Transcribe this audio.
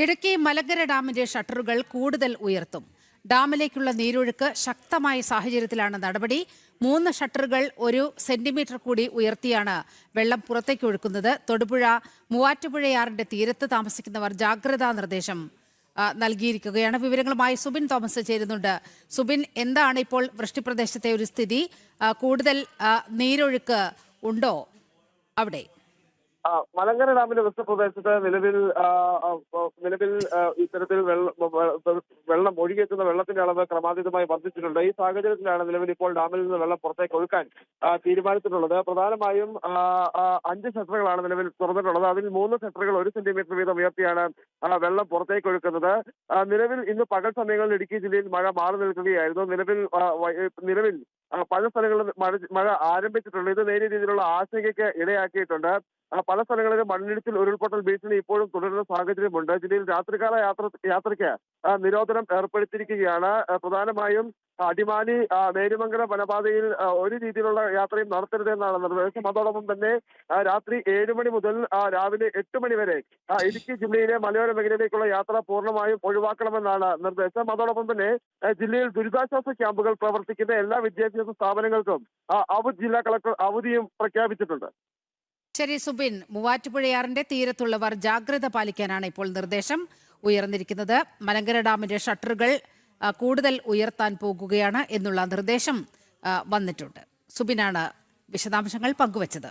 ഇടുക്കി മലങ്കര ഡാമിന്റെ ഷട്ടറുകൾ കൂടുതൽ ഉയർത്തും. ഡാമിലേക്കുള്ള നീരൊഴുക്ക് ശക്തമായ സാഹചര്യത്തിലാണ് നടപടി. 3 ഷട്ടറുകൾ 1 സെന്റിമീറ്റർ കൂടി ഉയർത്തിയാണ് വെള്ളം പുറത്തേക്ക് ഒഴുക്കുന്നത്. തൊടുപുഴ മൂവാറ്റുപുഴയാറിന്റെ തീരത്ത് താമസിക്കുന്നവർ ജാഗ്രതാ നിർദ്ദേശം നൽകിയിരിക്കുകയാണ്. വിവരങ്ങളുമായി സുബിൻ തോമസ് ചേരുന്നുണ്ട്. സുബിൻ, എന്താണ് ഇപ്പോൾ വൃഷ്ടിപ്രദേശത്തെ ഒരു സ്ഥിതി? കൂടുതൽ നീരൊഴുക്ക് ഉണ്ടോ അവിടെ? മലങ്കര ഡാമിന്റെ വൃഷ്ടിപ്രദേശത്ത് നിലവിൽ ഇത്തരത്തിൽ വെള്ളം ഒഴുകിയെത്തുന്ന വെള്ളത്തിന്റെ അളവ് ക്രമാതീതമായി വർദ്ധിച്ചിട്ടുണ്ട്. ഈ സാഹചര്യത്തിലാണ് നിലവിൽ ഇപ്പോൾ ഡാമിൽ നിന്ന് വെള്ളം പുറത്തേക്ക് ഒഴുക്കാൻ തീരുമാനിച്ചിട്ടുള്ളത്. പ്രധാനമായും 5 ഷട്ടറുകളാണ് നിലവിൽ തുറന്നിട്ടുള്ളത്. അതിൽ 3 ഷട്ടറുകൾ 1 സെന്റിമീറ്റർ വീതം ഉയർത്തിയാണ് വെള്ളം പുറത്തേക്ക് ഒഴുക്കുന്നത്. നിലവിൽ ഇന്ന് പകൽ സമയങ്ങളിൽ ഇടുക്കി ജില്ലയിൽ മഴ മാറി നിൽക്കുകയായിരുന്നു. നിലവിൽ പല സ്ഥലങ്ങളിലും മഴ ആരംഭിച്ചിട്ടുണ്ട്. ഇത് നേരിയ രീതിയിലുള്ള ആശങ്കയ്ക്ക് ഇടയാക്കിയിട്ടുണ്ട്. പല സ്ഥലങ്ങളിലും മണ്ണിടിച്ചിൽ, ഉരുൾപൊട്ടൽ ഭീഷണി ഇപ്പോഴും തുടരുന്ന സാഹചര്യമുണ്ട്. ജില്ലയിൽ രാത്രികാല യാത്രയ്ക്ക് നിരോധനം ഏർപ്പെടുത്തിയിരിക്കുകയാണ്. പ്രധാനമായും അടിമാലി നേര്യമംഗലം വനപാതയിൽ ഒരു രീതിയിലുള്ള യാത്രയും നടത്തരുതെന്നാണ് നിർദ്ദേശം. അതോടൊപ്പം തന്നെ രാത്രി 7 മണി മുതൽ രാവിലെ 8 മണി വരെ ഇടുക്കി ജില്ലയിലെ മലയോര മേഖലയിലേക്കുള്ള യാത്ര പൂർണ്ണമായും ഒഴിവാക്കണമെന്നാണ് നിർദ്ദേശം. അതോടൊപ്പം തന്നെ ജില്ലയിൽ ദുരിതാശ്വാസ ക്യാമ്പുകൾ പ്രവർത്തിക്കുന്ന എല്ലാ വിദ്യാഭ്യാസ സ്ഥാപനങ്ങൾക്കും ജില്ലാ കളക്ടർ അവധിയും പ്രഖ്യാപിച്ചിട്ടുണ്ട്. ശരി സുബിൻ, മൂവാറ്റുപുഴയാറിന്റെ തീരത്തുള്ളവർ ജാഗ്രത പാലിക്കാനാണ് ഇപ്പോൾ നിർദ്ദേശം ഉയർന്നിരിക്കുന്നത്. മലങ്കര ഡാമിന്റെ ഷട്ടറുകൾ കൂടുതൽ ഉയർത്താൻ പോകുകയാണ് എന്നുള്ള നിർദ്ദേശം വന്നിട്ടുണ്ട്. സുബിനാണ് വിശദാംശങ്ങൾ പങ്കുവച്ചത്.